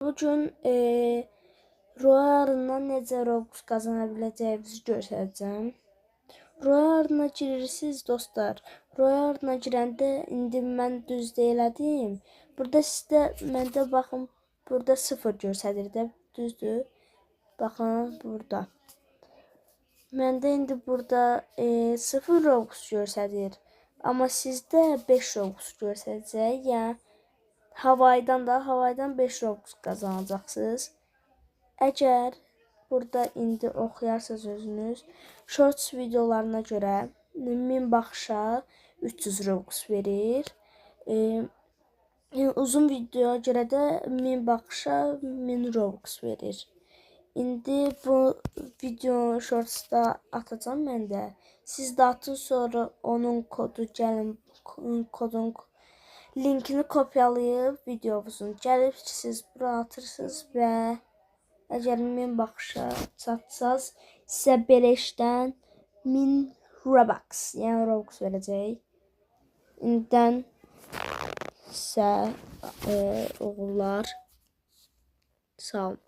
Bugün Roar'dan necə Robux qazana biləcəyinizi göstərəcəm. Roar'ına girirsiniz dostlar. Roar'ına girəndə indi mən düzdə elədim. Burada sizdə məndə baxın burada 0 göstərir də, düzdür? Baxın burada. Məndə indi burada 0 Robux göstərir. Amma sizdə 5 Robux göstərəcək. Yəni havaydan 5 Robux qazanacaqsınız. Əgər burada indi oxuyarsınız özünüz, shorts videolarına görə 1000 baxışa 300 Robux verir. Uzun videoya görə də 1000 baxışa 1000 Robux verir. İndi bu video shortsda atacağım mən də. Siz də atın, sonra onun kodu gəlin kodun linkini kopyalayıb videomuzun gəlib siz bura atırsınız və əgər 1000 baxışa çatsaz sizə beleşdən 1000 Robux, yəni Robux verəcək. İndən sizə uğurlar. Sağ olun.